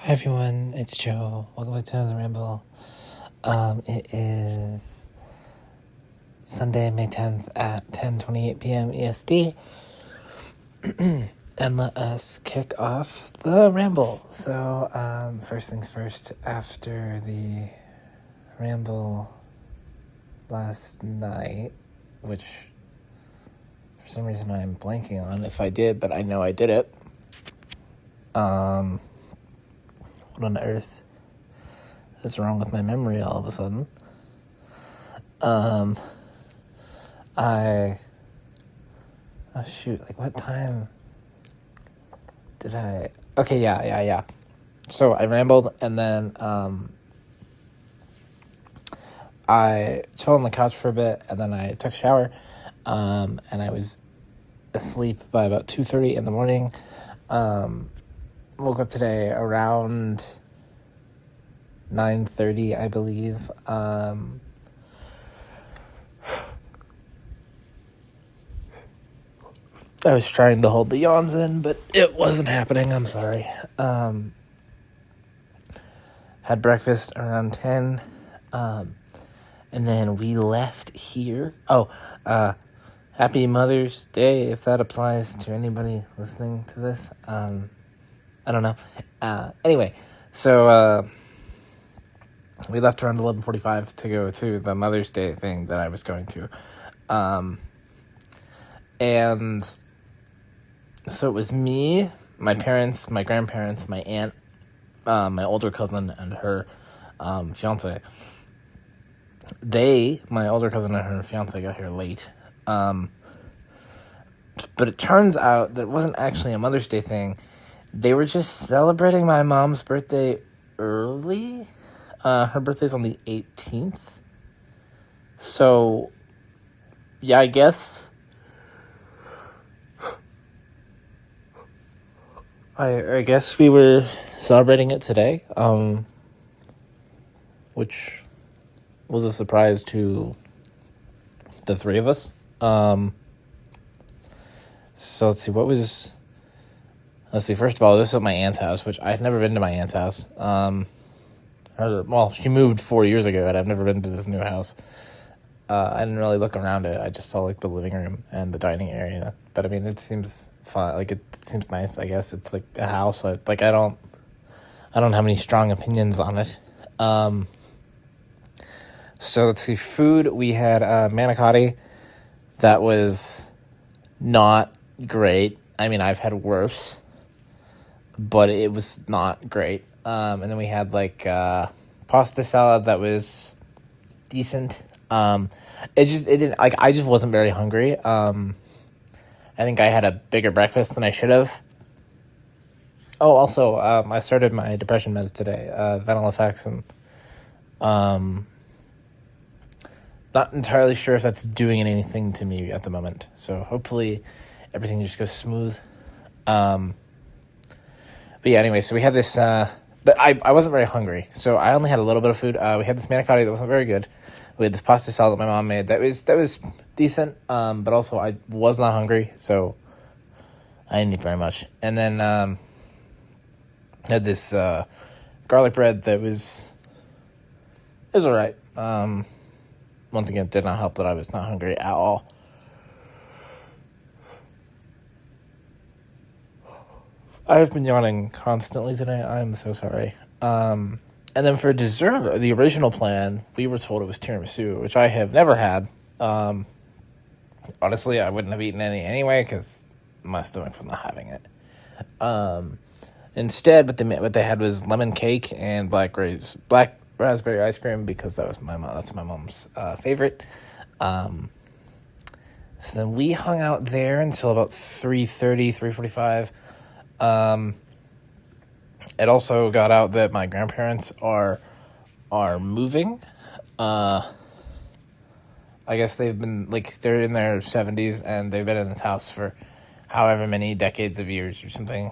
Hi everyone, it's Joe. Welcome back to another Ramble. It is Sunday, May 10th at 10:28 p.m. EST. And let us kick off the Ramble. So, first things first, after the Ramble last night, which for some reason I'm blanking on if I did, but I know I did it. What on earth is wrong with my memory all of a sudden? What time did I? Okay, yeah. So I rambled, and then I chilled on the couch for a bit, and then I took a shower, and I was asleep by about 2:30 in the morning. Woke up today around 9:30, I believe. I was trying to hold the yawns in, but it wasn't happening. I'm sorry. Had breakfast around 10, and then we left here. Happy Mother's Day, if that applies to anybody listening to this. I don't know. Anyway, so we left around 11:45 to go to the Mother's Day thing that I was going to. And so it was me, my parents, my grandparents, my aunt, my older cousin, and her fiance. My older cousin and her fiance got here late. But it turns out that it wasn't actually a Mother's Day thing. They were just celebrating my mom's birthday early. Her birthday's on the 18th. So, yeah, I guess I guess we were celebrating it today, which was a surprise to the three of us. So let's see, first of all, this is at my aunt's house, which I've never been to my aunt's house. She moved 4 years ago, and I've never been to this new house. I didn't really look around it. I just saw, the living room and the dining area. But, I mean, it seems fun. It seems nice, I guess. It's, a house. I don't have any strong opinions on it. So, let's see. Food, we had manicotti. That was not great. I mean, I've had worse, but it was not great. And then we had pasta salad that was decent. I just wasn't very hungry. I think I had a bigger breakfast than I should have. Oh, also, I started my depression meds today, Venlafax, and not entirely sure if that's doing anything to me at the moment. So hopefully everything just goes smooth. But yeah, anyway, so we had this, but I wasn't very hungry, so I only had a little bit of food. We had this manicotti that wasn't very good. We had this pasta salad that my mom made that was decent, but also I was not hungry, so I didn't eat very much. And then had this garlic bread that was all right. Once again, it did not help that I was not hungry at all. I've been yawning constantly today. I'm so sorry. And then for dessert, the original plan, we were told it was tiramisu, which I have never had. Honestly, I wouldn't have eaten any anyway because my stomach was not having it. Instead, what they had was lemon cake and black raspberry ice cream because that's my mom's favorite. So then we hung out there until about 3:30, 3:45. It also got out that my grandparents are moving. I guess they've been, they're in their 70s, and they've been in this house for however many decades of years or something.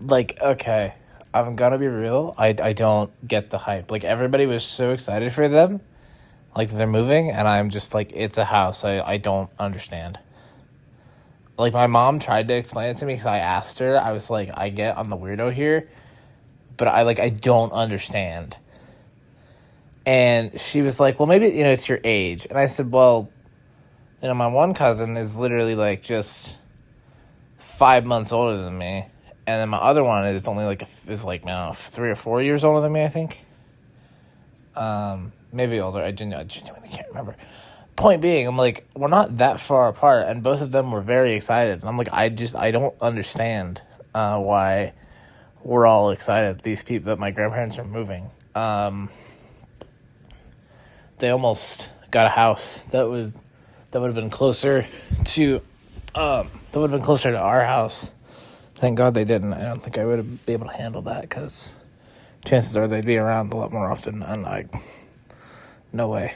Okay, I'm gonna be real, I don't get the hype. Everybody was so excited for them, they're moving, and I'm just it's a house. I don't understand. like, my mom tried to explain it to me because I asked her. I was like, I get I'm the weirdo here, but I don't understand. And she was like, well, maybe, it's your age. And I said, well, my one cousin is literally, like, just 5 months older than me. And then my other one is only, I don't know, 3 or 4 years older than me, I think. Maybe older. I genuinely can't remember. Point being, I'm like, we're not that far apart, and both of them were very excited. And I'm like, I don't understand why we're all excited. These people, that my grandparents are moving. They almost got a house that would have been closer to our house. Thank God they didn't. I don't think I would have been able to handle that, because chances are they'd be around a lot more often, and no way.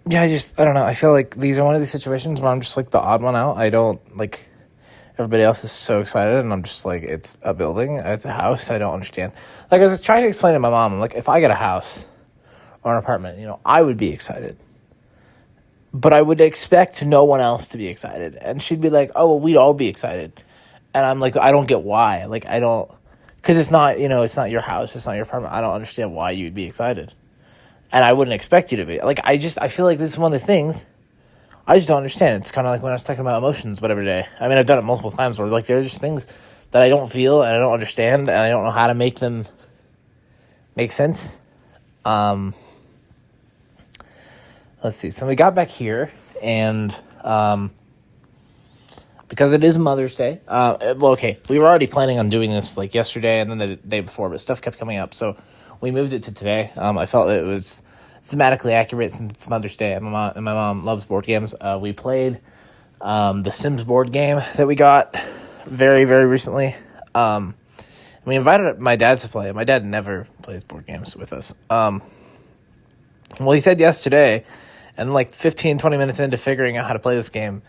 Yeah, I don't know. I feel like these are one of these situations where I'm just, like, the odd one out. I don't, like, everybody else is so excited, and I'm just like, it's a building, it's a house, I don't understand. Like, I was trying to explain to my mom, I'm like, if I get a house or an apartment, I would be excited. But I would expect no one else to be excited. And she'd be like, oh, well, we'd all be excited. And I'm like, I don't get why. Like, I don't, because it's not, it's not your house, it's not your apartment. I don't understand why you'd be excited. And I wouldn't expect you to be. Like, I feel like this is one of the things I just don't understand. It's kind of like when I was talking about emotions, whatever day. I mean, I've done it multiple times where, like, there are just things that I don't feel and I don't understand, and I don't know how to make them make sense. Let's see. So we got back here, and because it is Mother's Day, we were already planning on doing this, like, yesterday and then the day before, but stuff kept coming up, so we moved it to today. I felt it was thematically accurate since it's Mother's Day, and my mom loves board games. We played the Sims board game that we got very, very recently. We invited my dad to play it. My dad never plays board games with us. Well, he said yes today, and like 15, 20 minutes into figuring out how to play this game,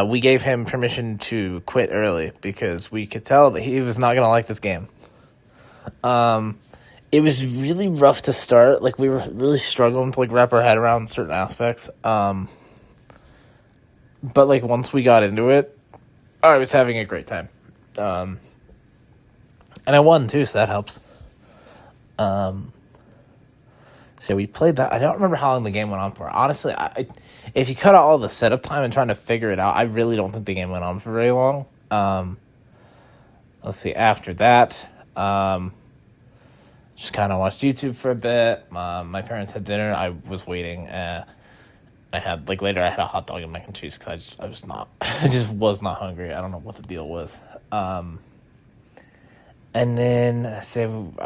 we gave him permission to quit early because we could tell that he was not going to like this game. It was really rough to start. Like, we were really struggling to, like, wrap our head around certain aspects. But, like, once we got into it, I was having a great time. And I won, too, so that helps. So we played that. I don't remember how long the game went on for. Honestly, if you cut out all the setup time and trying to figure it out, I really don't think the game went on for very long. Let's see, after that, just kind of watched YouTube for a bit. My parents had dinner. I was waiting. I had, like, later I had a hot dog and mac and cheese because I just was not hungry. I don't know what the deal was. And then, I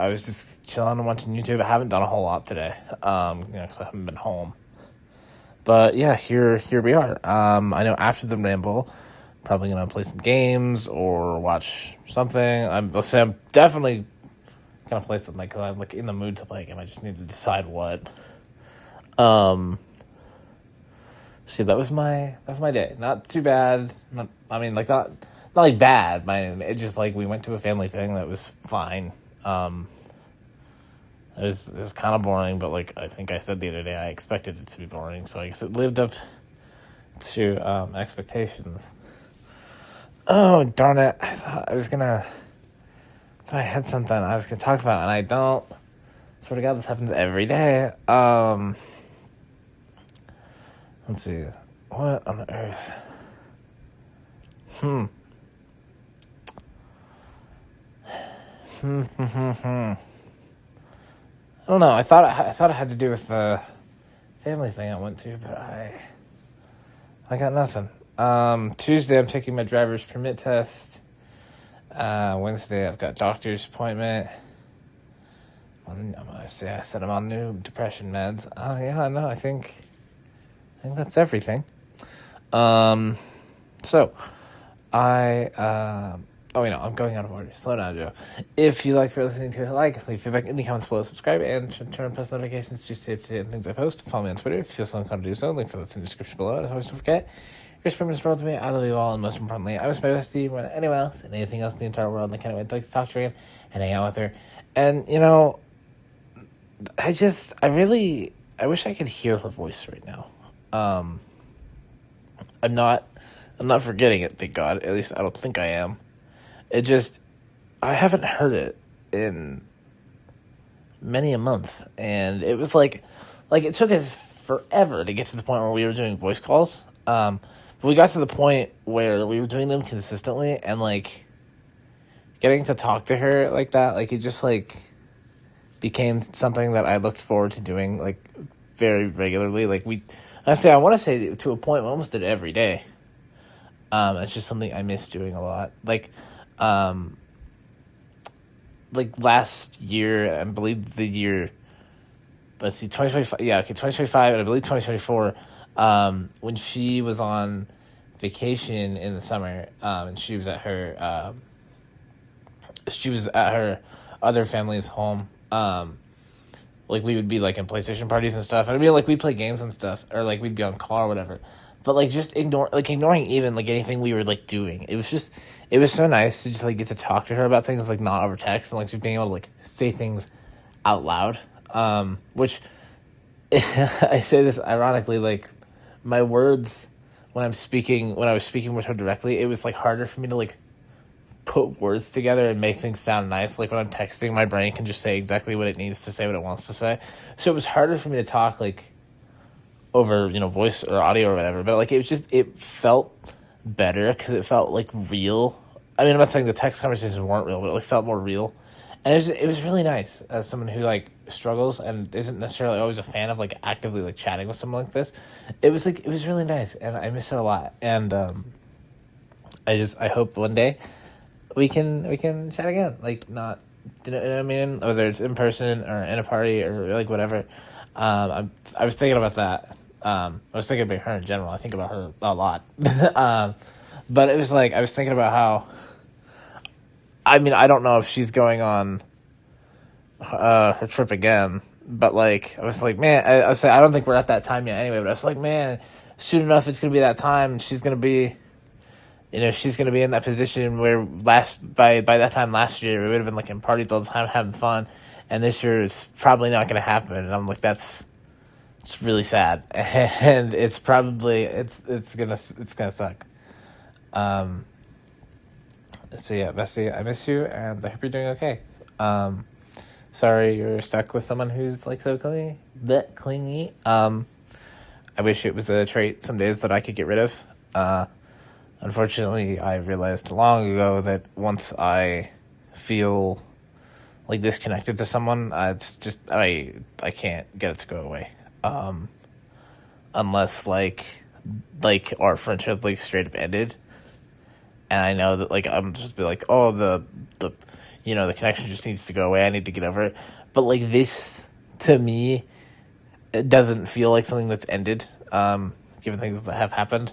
was just chilling and watching YouTube. I haven't done a whole lot today, because I haven't been home. But yeah, here we are. I know after the ramble, probably gonna play some games or watch something. I'm definitely gonna play something because I'm, like, in the mood to play a game. I just need to decide what. See, that was my day. Not too bad. Not like bad. It's just like we went to a family thing that was fine. It was kind of boring, but, like, I think I said the other day, I expected it to be boring, so I guess it lived up to expectations. Oh, darn it. I thought I had something I was going to talk about, and I don't. Swear to God, this happens every day. Let's see. What on earth? I don't know. I thought it had to do with the family thing I went to, but I got nothing. Tuesday I'm taking my driver's permit test. Wednesday I've got doctor's appointment. I said I'm on new depression meds. Yeah, no, I think that's everything. I'm going out of order. Slow down, Joe. If you like what you're listening to, leave feedback in the comments below, subscribe, and turn on post notifications to stay up to date on things I post. Follow me on Twitter if you feel so inclined to do so. Link for this in the description below. And as always, don't forget, your spirit is to me. I love you all, and most importantly, I miss my bestie more than anyone else and anything else in the entire world. And I can't wait to talk to her again and hang out with her. And, I wish I could hear her voice right now. I'm not I'm not forgetting it, thank God. At least I don't think I am. It just I haven't heard it in many a month, and it was like it took us forever to get to the point where we were doing voice calls. But we got to the point where we were doing them consistently, and like getting to talk to her like that, like it just like became something that I looked forward to doing like very regularly. I want to say to a point, we almost did it every day. It's just something I miss doing a lot. Um, like last year, I believe the year, let's see, 2025, yeah, okay, 2025, and I believe 2024, when she was on vacation in the summer, and she was at her other family's home, like we would be like in PlayStation parties and stuff, and I mean like we'd play games and stuff, or like we'd be on call or whatever, but like just ignoring even like anything we were like doing. It was so nice to just like get to talk to her about things like not over text, and like just being able to like say things out loud. Which I say this ironically, like my words when I was speaking with her directly, it was like harder for me to like put words together and make things sound nice. Like when I'm texting, my brain can just say exactly what it needs to say, what it wants to say. So it was harder for me to talk like over, voice or audio or whatever. But like it felt better because it felt like real. I mean, I'm not saying the text conversations weren't real, but it like felt more real. And it was really nice as someone who like struggles and isn't necessarily always a fan of like actively like chatting with someone like this. It was really nice, and I miss it a lot. And I hope one day we can chat again. Like not, you know what I mean? Whether it's in person or in a party or like whatever. I was thinking about that. I was thinking about her in general. I think about her a lot. But it was like I was thinking about how. I mean, I don't know if she's going on her trip again, but like I was like, man, I was like, I don't think we're at that time yet anyway. But I was like, man, soon enough it's gonna be that time, and she's gonna be in that position where by that time last year we would have been like in parties all the time having fun, and this year it's probably not gonna happen. And I'm like, it's really sad, and it's probably it's gonna suck. So yeah, Bessie, I miss you, and I hope you're doing okay. Sorry you're stuck with someone who's like so clingy. I wish it was a trait some days that I could get rid of. Unfortunately, I realized long ago that once I feel like disconnected to someone, it's just I can't get it to go away. Unless like our friendship like straight up ended, and I know that like I'm just be like, oh, the the connection just needs to go away. I need to get over it. But like this to me, it doesn't feel like something that's ended. Given things that have happened.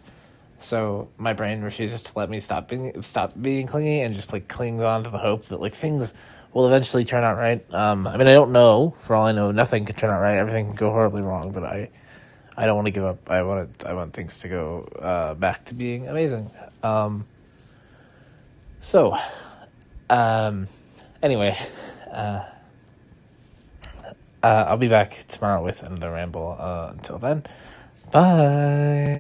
So my brain refuses to let me stop being clingy, and just like clings on to the hope that like things will eventually turn out right. I mean, I don't know. For all I know, nothing could turn out right. Everything can go horribly wrong. But I don't want to give up. I want things to go back to being amazing. Anyway, I'll be back tomorrow with another ramble. Until then, bye.